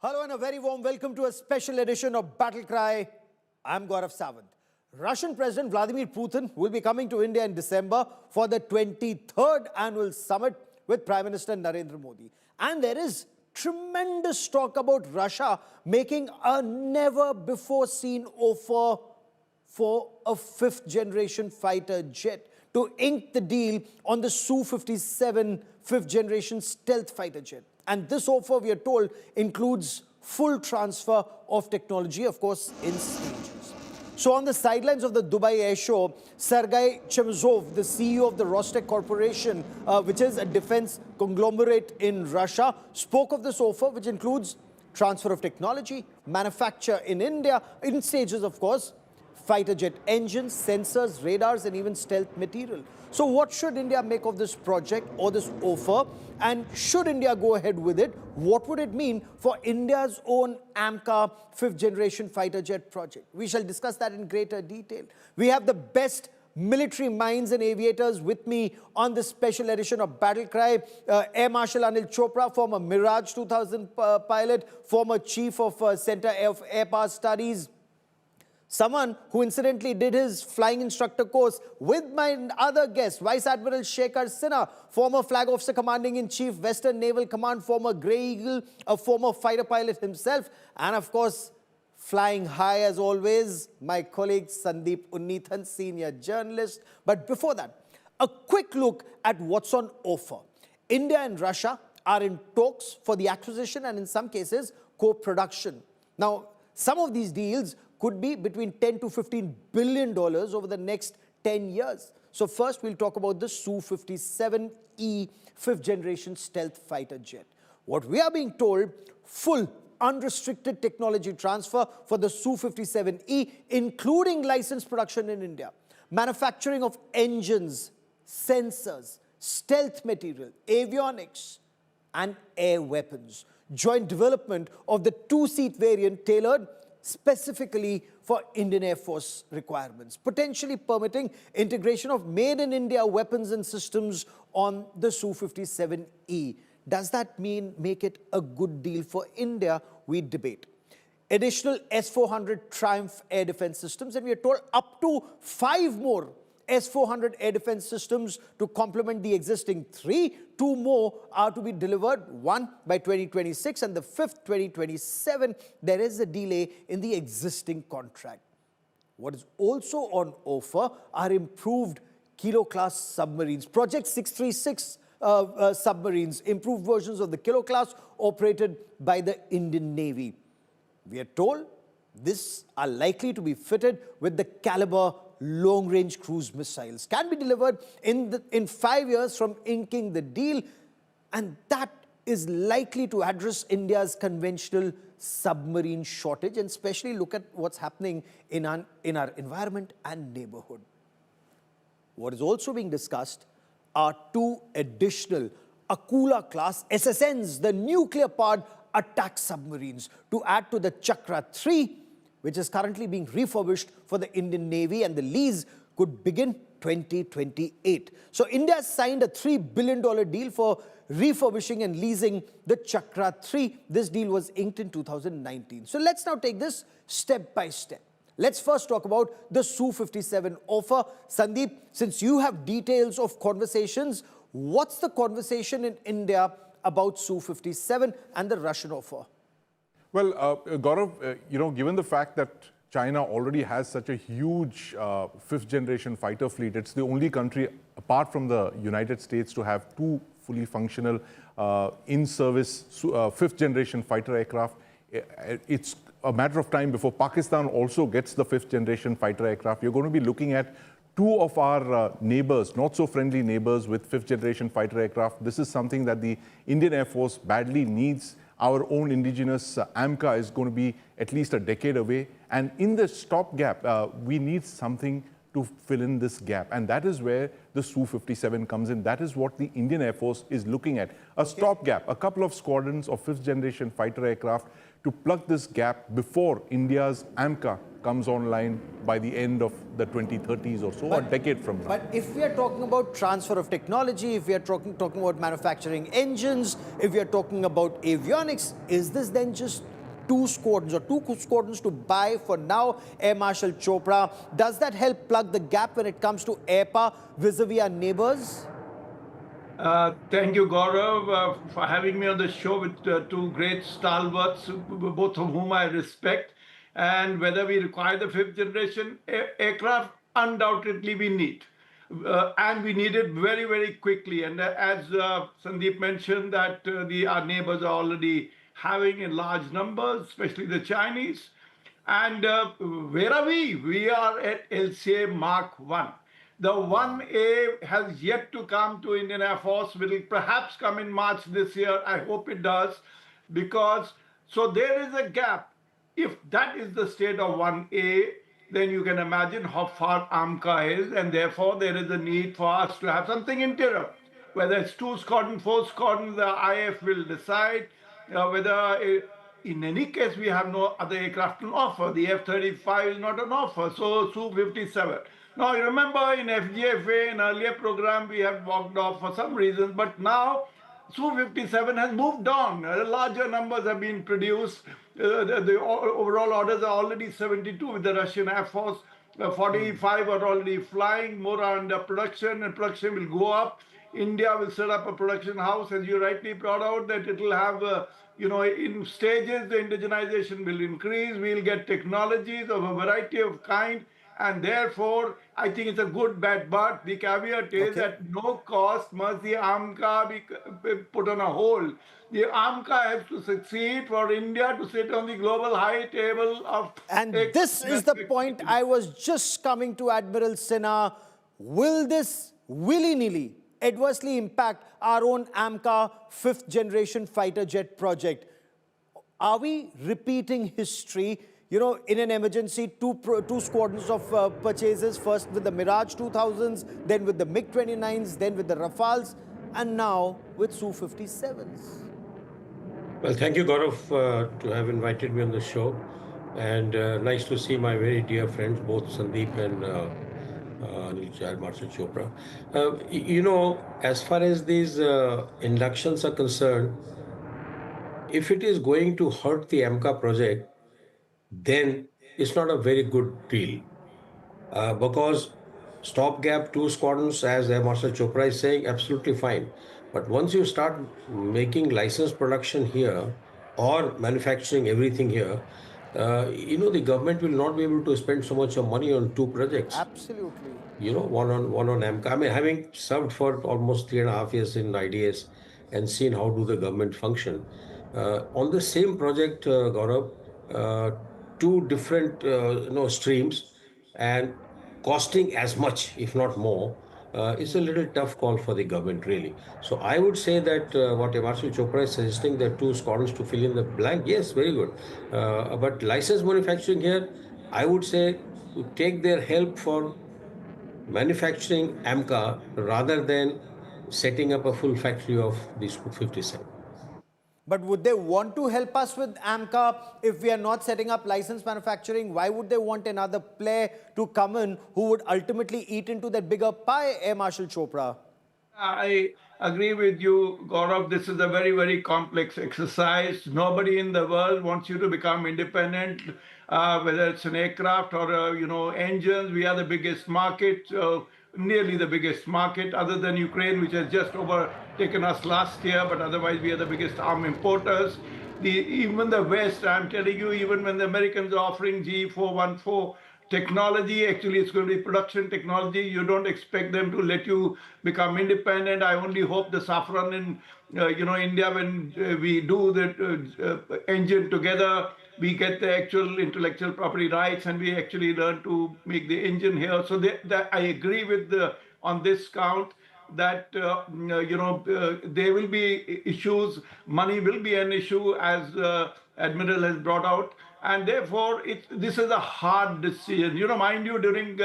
Hello and a very warm welcome to a special edition of Battlecry. I'm Gaurav Sawant. Russian President Vladimir Putin will be coming to India in December for the 23rd annual summit with Prime Minister Narendra Modi. And there is tremendous talk about Russia making a never-before-seen offer for a fifth-generation fighter jet to ink the deal on the Su-57 fifth-generation stealth fighter jet. And this offer, we are told, includes full transfer of technology, of course, in stages. So on the sidelines of the Dubai Air Show, Sergei Chemezov, the CEO of the Rostec Corporation, which is a defense conglomerate in Russia, spoke of this offer, which includes transfer of technology, manufacture in India, in stages, of course, fighter jet engines, sensors, radars, and even stealth material. So what should India make of this project or this offer? And should India go ahead with it, what would it mean for India's own AMCA fifth-generation fighter jet project? We shall discuss that in greater detail. We have the best military minds and aviators with me on this special edition of Battlecry. Air Marshal Anil Chopra, former Mirage 2000 pilot, former chief of Center of Air Power Studies, someone who incidentally did his flying instructor course with my other guest, Vice Admiral Shekhar Sinha, former Flag Officer Commanding-in-Chief, Western Naval Command, former Grey Eagle, a former fighter pilot himself, and of course, flying high as always, my colleague Sandeep Unnithan, senior journalist. But before that, a quick look at what's on offer. India and Russia are in talks for the acquisition and in some cases, co-production. Now, some of these deals could be between $10 to $15 billion over the next 10 years. So first, we'll talk about the Su-57E fifth-generation stealth fighter jet. What we are being told, full unrestricted technology transfer for the Su-57E, including licensed production in India, manufacturing of engines, sensors, stealth material, avionics, and air weapons. Joint development of the two-seat variant tailored specifically for Indian Air Force requirements, potentially permitting integration of made-in-India weapons and systems on the Su-57E. Does that mean make it a good deal for India? We debate. Additional S-400 Triumph air defense systems, and we are told up to 5 more S-400 air defense systems to complement the existing 3. 2 more are to be delivered, one by 2026 and the 5th 2027. There is a delay in the existing contract. What is also on offer are improved Kilo-class submarines. Project 636 submarines, improved versions of the Kilo-class operated by the Indian Navy. We are told these are likely to be fitted with the caliber long-range cruise missiles, can be delivered in 5 years from inking the deal, and that is likely to address India's conventional submarine shortage, and especially look at what's happening in our environment and neighborhood. What is also being discussed are 2 additional Akula-class SSNs, the nuclear-powered attack submarines, to add to the Chakra 3, which is currently being refurbished for the Indian Navy, and the lease could begin 2028. So India has signed a $3 billion deal for refurbishing and leasing the Chakra 3. This deal was inked in 2019. So let's now take this step by step. Let's first talk about the Su-57 offer. Sandeep, since you have details of conversations, what's the conversation in India about Su-57 and the Russian offer? Well, Gaurav, given the fact that China already has such a huge fifth-generation fighter fleet, it's the only country, apart from the United States, to have 2 fully functional in-service fifth-generation fighter aircraft. It's a matter of time before Pakistan also gets the fifth-generation fighter aircraft. You're going to be looking at 2 of our neighbors, not so friendly neighbors, with fifth-generation fighter aircraft. This is something that the Indian Air Force badly needs. Our own indigenous AMCA is going to be at least a decade away. And in the stopgap, we need something to fill in this gap. And that is where the Su-57 comes in. That is what the Indian Air Force is looking at. A stopgap, a couple of squadrons of fifth generation fighter aircraft to plug this gap before India's AMCA comes online by the end of the 2030s or so, a decade from now. But if we are talking about transfer of technology, if we are talking about manufacturing engines, if we are talking about avionics, is this then just two squadrons to buy for now, Air Marshal Chopra? Does that help plug the gap when it comes to air power vis-a-vis our neighbors? Thank you, Gaurav, for having me on the show with two great stalwarts, both of whom I respect. And whether we require the fifth generation aircraft, undoubtedly we need. And we need it very, very quickly. And as Sandeep mentioned, that our neighbors are already having in large numbers, especially the Chinese. And where are we? We are at LCA Mark 1. The 1A has yet to come to Indian Air Force, will perhaps come in March this year. I hope it does, because so there is a gap. If that is the state of 1A, then you can imagine how far AMCA is, and therefore there is a need for us to have something interior. Whether it's 2 squadrons, 4 squadrons, the IF will decide whether, in any case, we have no other aircraft on offer. The F-35 is not on offer, so Su-57. Now, you remember in FGFA, in earlier program, we have walked off for some reasons, but now Su-57 has moved on. Larger numbers have been produced. The overall orders are already 72 with the Russian Air Force. 45 are already flying, more are under production, and production will go up. India will set up a production house, as you rightly brought out, that it will have, in stages, the indigenization will increase. We'll get technologies of a variety of kind. And therefore, I think it's a good bet, but the caveat is at no cost must the AMCA be put on a hold. The AMCA has to succeed for India to sit on the global high table of... And this is the point I was just coming to, Admiral Sinha. Will this willy-nilly adversely impact our own AMCA fifth generation fighter jet project? Are we repeating history? You know, in an emergency, two squadrons of purchases, first with the Mirage 2000s, then with the MiG-29s, then with the Rafales, and now with Su-57s. Well, thank you, Gaurav, to have invited me on the show. And nice to see my very dear friends, both Sandeep and Air Marshal Chopra. As far as these inductions are concerned, if it is going to hurt the AMCA project, then it's not a very good deal. Because stopgap 2 squadrons, as Air Marshal Chopra is saying, absolutely fine. But once you start making licensed production here or manufacturing everything here, the government will not be able to spend so much of money on 2 projects. Absolutely. One on AMCA. I mean, having served for almost 3.5 years in IDS and seen how do the government function. On the same project, Gaurav, 2 different streams and costing as much, if not more, it's a little tough call for the government, really. So I would say that what Air Marshal Chopra is suggesting, that 2 squadrons to fill in the blank, yes, very good. But licensed manufacturing here, I would say to take their help for manufacturing AMCA rather than setting up a full factory of these 57. But would they want to help us with AMCA if we are not setting up licensed manufacturing? Why would they want another player to come in who would ultimately eat into that bigger pie, Air Marshal Chopra? I agree with you, Gaurav. This is a very, very complex exercise. Nobody in the world wants you to become independent, whether it's an aircraft or, engines. We are the biggest market, nearly the biggest market, other than Ukraine, which has just overtaken us last year. But otherwise, we are the biggest arm importers. Even the West, I'm telling you, even when the Americans are offering G414 technology, actually it's going to be production technology. You don't expect them to let you become independent. I only hope the saffron in India, when we do the engine together, we get the actual intellectual property rights and we actually learn to make the engine here. So I agree with on this count that there will be issues. Money will be an issue, as Admiral has brought out. And therefore, this is a hard decision. Mind you, during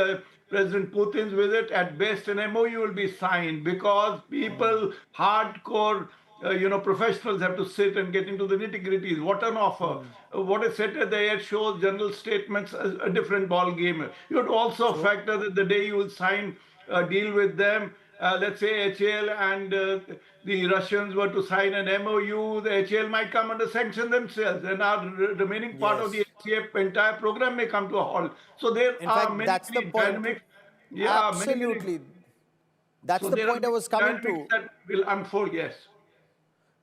President Putin's visit, at best an MOU will be signed, because people, hardcore, professionals have to sit and get into the nitty-gritties. What an offer. What is said at the air shows, general statements, a different ball game. You would also factor that the day you will sign a deal with them, let's say HAL and the Russians were to sign an MOU, the HAL might come under sanction themselves, and our remaining part of the HCF entire program may come to a halt. So there In are fact, many, that's the many point. dynamics. Yeah, Absolutely. That's so the there are point I was many coming dynamics to. that will unfold, yes.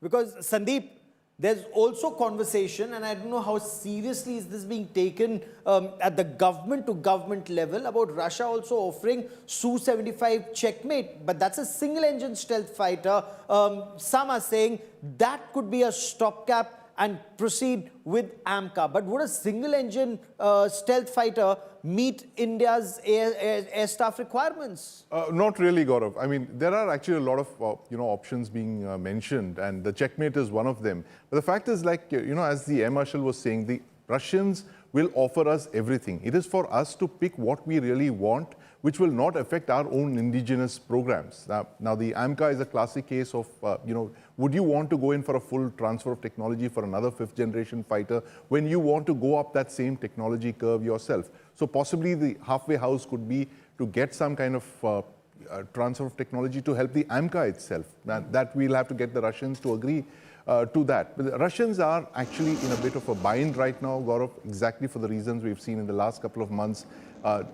Because Sandeep, there's also conversation, and I don't know how seriously is this being taken at the government to government level, about Russia also offering Su-75 checkmate, but that's a single engine stealth fighter. Some are saying that could be a stopgap and proceed with AMCA. But would a single engine stealth fighter meet India's air staff requirements? Not really, Gaurav. I mean, there are actually a lot of options being mentioned, and the checkmate is one of them. But the fact is, like as the Air Marshal was saying, the Russians will offer us everything. It is for us to pick what we really want, which will not affect our own indigenous programs. Now the AMCA is a classic case of, would you want to go in for a full transfer of technology for another fifth generation fighter when you want to go up that same technology curve yourself? So possibly the halfway house could be to get some kind of transfer of technology to help the AMCA itself. That we'll have to get the Russians to agree to that. But the Russians are actually in a bit of a bind right now, Gaurav, exactly for the reasons we've seen in the last couple of months.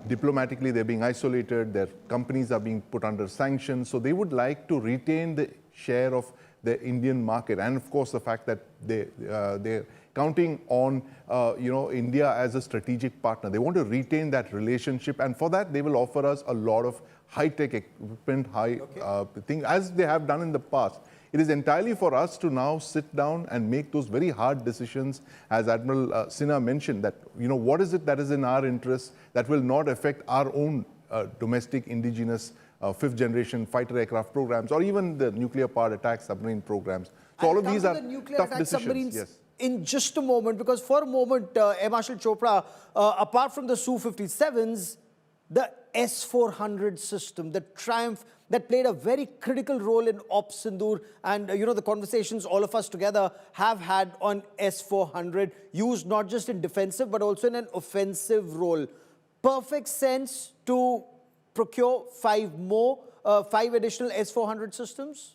Diplomatically, they're being isolated, their companies are being put under sanctions, so they would like to retain the share of the Indian market. And of course, the fact that they're counting on India as a strategic partner. They want to retain that relationship, and for that, they will offer us a lot of high-tech equipment, thing, as they have done in the past. It is entirely for us to now sit down and make those very hard decisions, as Admiral Sinha mentioned, that what is it that is in our interest that will not affect our own domestic indigenous fifth generation fighter aircraft programs, or even the nuclear powered attack submarine programs. So all of these are tough decisions. Yes. In just a moment, because for a moment, Air Marshal Chopra, apart from the Su-57s, the S-400 system, the Triumph, that played a very critical role in Op Sindoor, and the conversations all of us together have had on S-400, used not just in defensive but also in an offensive role. Perfect sense to procure five additional S-400 systems?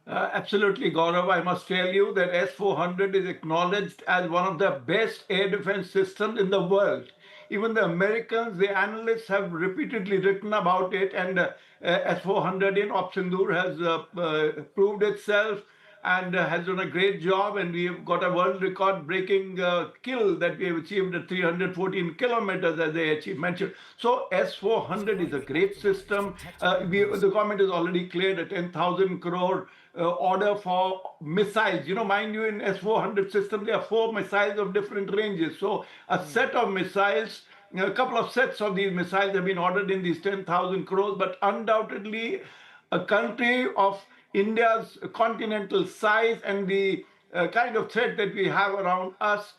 Absolutely, Gaurav. I must tell you that S-400 is acknowledged as one of the best air defense systems in the world. Even the Americans, the analysts have repeatedly written about it, and S-400 in Op Sindoor has proved itself and has done a great job, and we've got a world record breaking kill that we have achieved at 314 kilometers, as they mentioned. So S-400 is a great system. The government has already cleared a 10,000 crore order for missiles. Mind you, in S-400 system, there are 4 missiles of different ranges. So a set of missiles, a couple of sets of these missiles have been ordered in these 10,000 crores, but undoubtedly a country of India's continental size and the kind of threat that we have around us,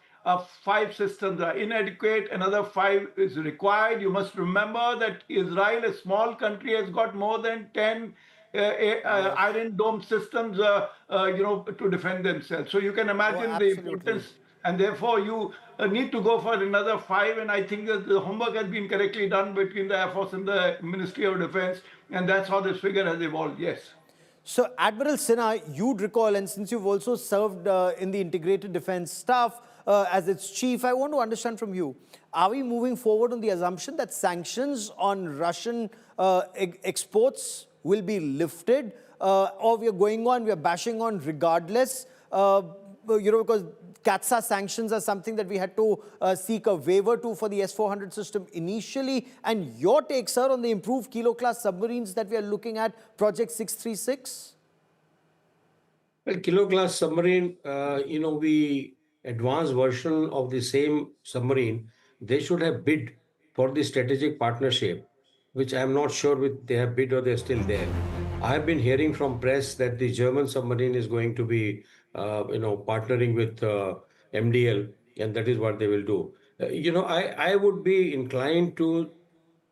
5 systems are inadequate, another 5 is required. You must remember that Israel, a small country, has got more than 10 Iron Dome systems, to defend themselves. So you can imagine the importance, and therefore you need to go for another 5. And I think that the homework has been correctly done between the Air Force and the Ministry of Defense, and that's how this figure has evolved. Yes. So, Admiral Sinha, you'd recall, and since you've also served in the Integrated Defense Staff as its chief, I want to understand from you, are we moving forward on the assumption that sanctions on Russian exports will be lifted, or we are going on, we are bashing on regardless, because CATSA sanctions are something that we had to seek a waiver to for the S-400 system initially. And your take, sir, on the improved Akula-class submarines that we are looking at, Project 636? Well, Akula-class submarine, the advanced version of the same submarine, they should have bid for the strategic partnership, which I'm not sure they have bid or they're still there. I have been hearing from press that the German submarine is going to be, partnering with MDL, and that is what they will do. I would be inclined to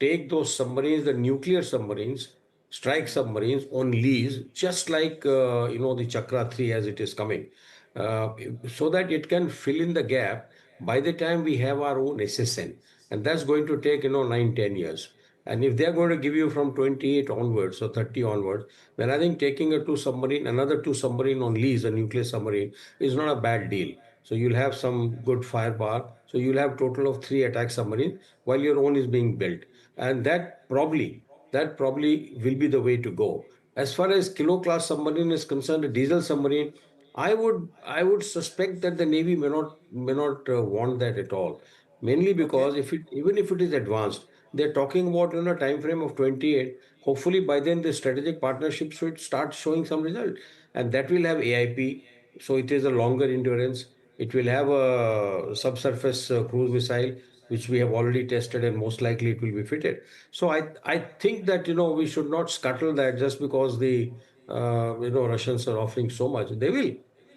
take those submarines, the nuclear submarines, strike submarines on lease, just like the Chakra 3 as it is coming, uh, so that it can fill in the gap by the time we have our own SSN. And that's going to take 9-10 years. And if they're going to give you from 28 onwards or 30 onwards, then I think taking another two submarine on lease, a nuclear submarine, is not a bad deal. So you'll have some good firepower. So you'll have total of 3 attack submarines while your own is being built. And that probably will be the way to go. As far as kilo-class submarine is concerned, a diesel submarine, I would suspect that the Navy may not want that at all. Mainly Okay. because even if it is advanced, they're talking about a time frame of 28. Hopefully by then the strategic partnership should start showing some result, and that will have AIP. So it is a longer endurance. It will have a subsurface cruise missile, which we have already tested, and most likely it will be fitted. So I think that we should not scuttle that just because the Russians are offering so much. They will.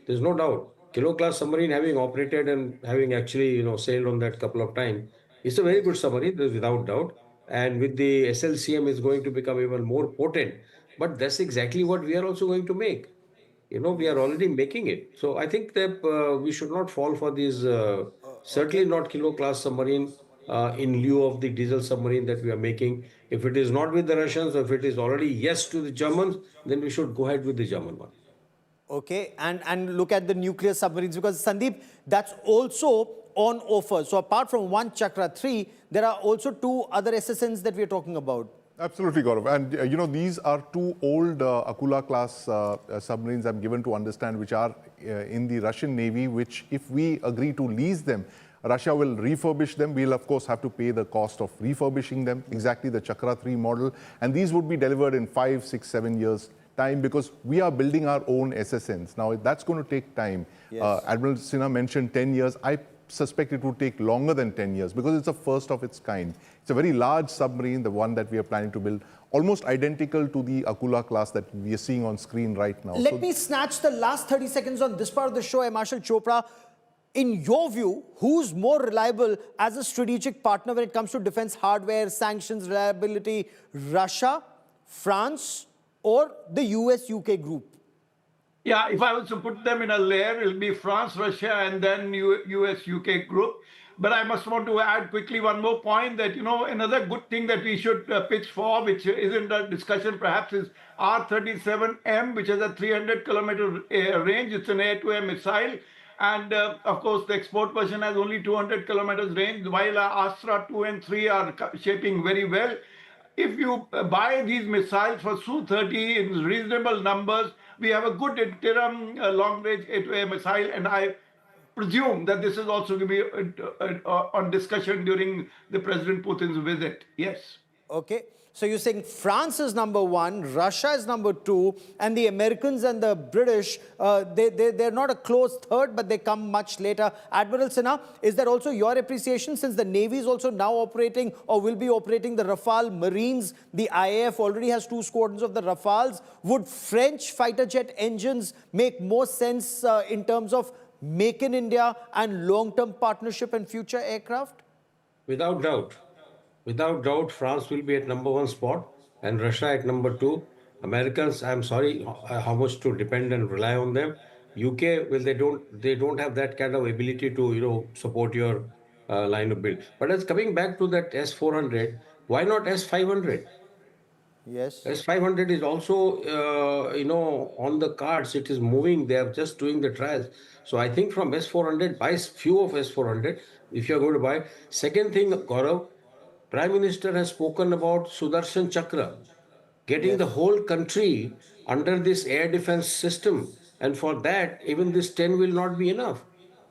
There's no doubt. Kilo-class submarine, having operated and having actually sailed on that couple of times, it's a very good submarine, there's without doubt. And with the SLCM, is going to become even more potent. But that's exactly what we are also going to make. We are already making it. So I think that we should not fall for these, Okay. certainly not kilo-class submarine in lieu of the diesel submarine that we are making. If it is not with the Russians, or if it is already yes to the Germans, then we should go ahead with the German one. Okay, and look at the nuclear submarines, because Sandeep, that's also on offer. So apart from one Chakra 3, there are also 2 other SSNs that we're talking about. Absolutely, Gaurav. And, these are 2 old Akula-class submarines, I'm given to understand, which are in the Russian Navy, which if we agree to lease them, Russia will refurbish them. We'll, of course, have to pay the cost of refurbishing them, exactly the Chakra 3 model. And these would be delivered in 5, 6, 7 years' time, because we are building our own SSNs. Now, that's going to take time. Yes. Admiral Sinha mentioned 10 years. I suspect it would take longer than 10 years because it's the first of its kind. It's a very large submarine, the one that we are planning to build, almost identical to the Akula-class that we are seeing on screen right now. Let me snatch the last 30 seconds on this part of the show. M Marshal Chopra, in your view, who's more reliable as a strategic partner when it comes to defense hardware, sanctions, reliability, Russia, France, or the US-UK group? Yeah, if I was to put them in a layer, it'll be France, Russia, and then US-UK group. But I must want to add quickly one more point that, another good thing that we should pitch for, which is in the discussion perhaps, is R-37M, which has a 300-kilometer range. It's an air-to-air missile. And of course, the export version has only 200 kilometers range, while Astra 2 and 3 are shaping very well. If you buy these missiles for Su-30 in reasonable numbers, we have a good interim long-range air-to-air missile, and I presume that this is also going to be on discussion during the President Putin's visit. Yes. Okay, so you're saying France is number 1, Russia is number 2, and the Americans and the British, they're not a close third, but they come much later. Admiral Sinha, is that also your appreciation, since the Navy is also now operating or will be operating the Rafale Marines? The IAF already has 2 squadrons of the Rafales. Would French fighter jet engines make more sense in terms of Make in India and long-term partnership and future aircraft? Without doubt. Without doubt, France will be at number 1 spot and Russia at number 2. Americans, I'm sorry how much to depend and rely on them. UK, well, they don't have that kind of ability to support your line of build. But as coming back to that S-400, why not S-500? Yes. S-500 is also, on the cards. It is moving. They are just doing the trials. So I think from S-400, buy few of S-400 if you're going to buy. Second thing, Gaurav, Prime Minister has spoken about Sudarshan Chakra, getting the whole country under this air defense system. And for that, even this 10 will not be enough.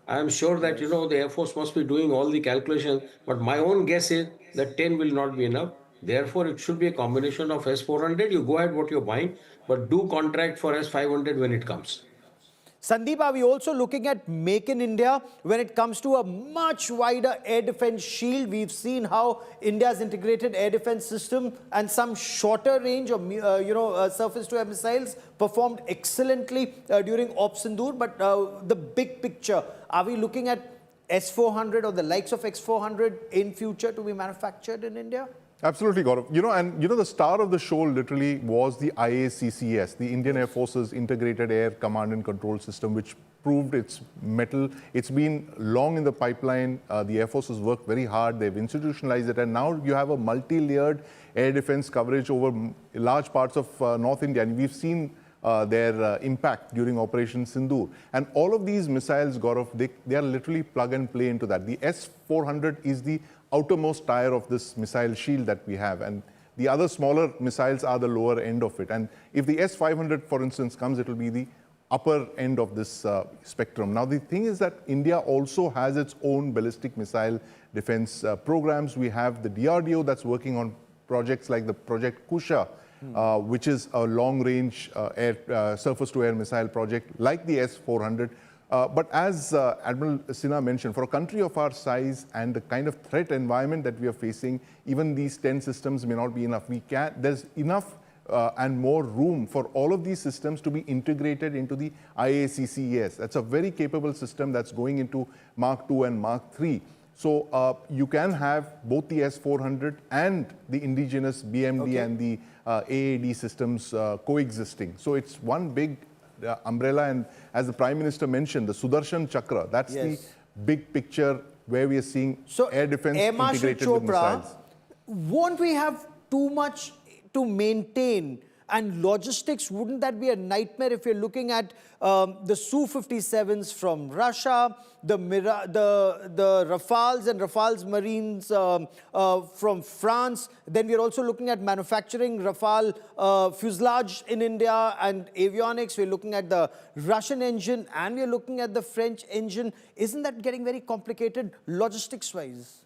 I am sure that, the Air Force must be doing all the calculations. But my own guess is that 10 will not be enough. Therefore, it should be a combination of S-400. You go ahead what you're buying, but do contract for S-500 when it comes. Sandeep, are we also looking at Make in India when it comes to a much wider air defense shield? We've seen how India's integrated air defense system and some shorter range of, surface-to-air missiles performed excellently during Op Sindoor. But the big picture, are we looking at S-400 or the likes of X-400 in future to be manufactured in India? Absolutely, Gaurav. The star of the show literally was the IACCS, the Indian Air Force's Integrated Air Command and Control System, which proved its mettle. It's been long in the pipeline. The Air Force has worked very hard. They've institutionalized it. And now you have a multi-layered air defense coverage over large parts of North India. And we've seen their impact during Operation Sindoor. And all of these missiles, Gaurav, they are literally plug and play into that. The S-400 is the outermost tire of this missile shield that we have. And the other smaller missiles are the lower end of it. And if the S-500, for instance, comes, it will be the upper end of this spectrum. Now, the thing is that India also has its own ballistic missile defense programs. We have the DRDO that's working on projects like the Project Kusha, which is a long-range surface-to-air missile project like the S-400. But as Admiral Sinha mentioned, for a country of our size and the kind of threat environment that we are facing, even these 10 systems may not be enough. There's enough and more room for all of these systems to be integrated into the IACCS. That's a very capable system that's going into Mark II and Mark III. So you can have both the S-400 and the indigenous BMD and the AAD systems coexisting. So it's one big umbrella, and as the Prime Minister mentioned, the Sudarshan Chakra, that's the big picture where we are seeing air defense Air Marshal integrated with Chopra, missiles. won't we have too much to maintain? And logistics, wouldn't that be a nightmare if you're looking at the Su-57s from Russia, the Rafales and Rafales Marines from France? Then we're also looking at manufacturing Rafale fuselage in India and avionics. We're looking at the Russian engine and we're looking at the French engine. Isn't that getting very complicated logistics-wise?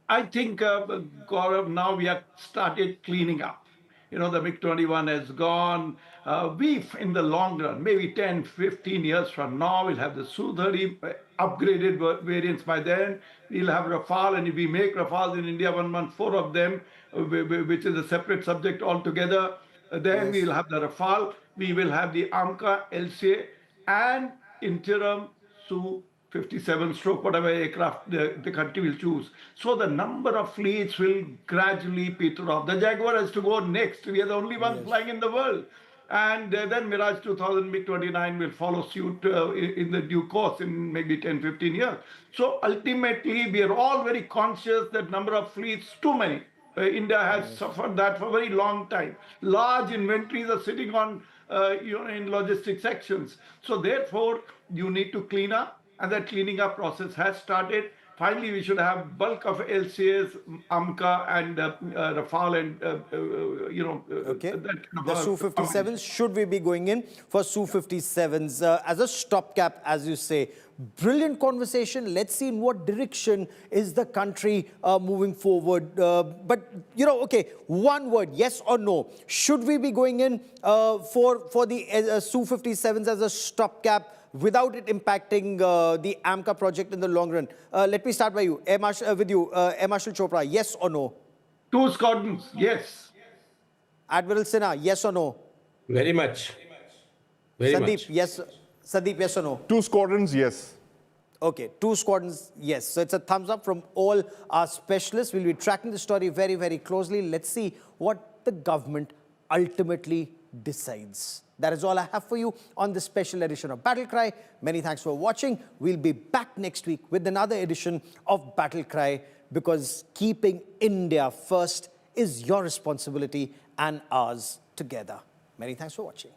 I think, Gaurav, now we have started cleaning up. You know, the MiG-21 has gone. In the long run, maybe 10, 15 years from now, we'll have the Su-30 upgraded variants by then. We'll have Rafale, and if we make Rafales in India, 4 of them, which is a separate subject altogether. Then we'll have the Rafale. We will have the AMCA, LCA, and interim Su-57 stroke, whatever aircraft the country will choose. So the number of fleets will gradually peter off. The Jaguar has to go next. We are the only ones flying in the world. And then Mirage 2000, MiG-29 will follow suit in the due course in maybe 10, 15 years. So ultimately, we are all very conscious that number of fleets, too many. India has suffered that for a very long time. Large inventories are sitting on, in logistics sections. So therefore, you need to clean up. And that cleaning up process has started. Finally, we should have bulk of LCAs, AMCA, and Rafale, and that kind of the Su-57s. Should we be going in for Su-57s as a stopgap, as you say? Brilliant conversation. Let's see in what direction is the country moving forward. But one word, yes or no. Should we be going in for the Su-57s as a stopgap, without it impacting the AMCA project in the long run? Let me start by you, Air Marshal Chopra, yes or no? 2 squadrons, yes. Admiral Sinha, yes or no? Very much. Very Sandeep, much. yes. Sandeep, yes or no? 2 squadrons, yes. Okay, 2 squadrons, yes. So it's a thumbs up from all our specialists. We'll be tracking the story very, very closely. Let's see what the government ultimately decides. That is all I have for you on this special edition of Battlecry. Many thanks for watching. We'll be back next week with another edition of Battlecry, because keeping India first is your responsibility and ours together. Many thanks for watching.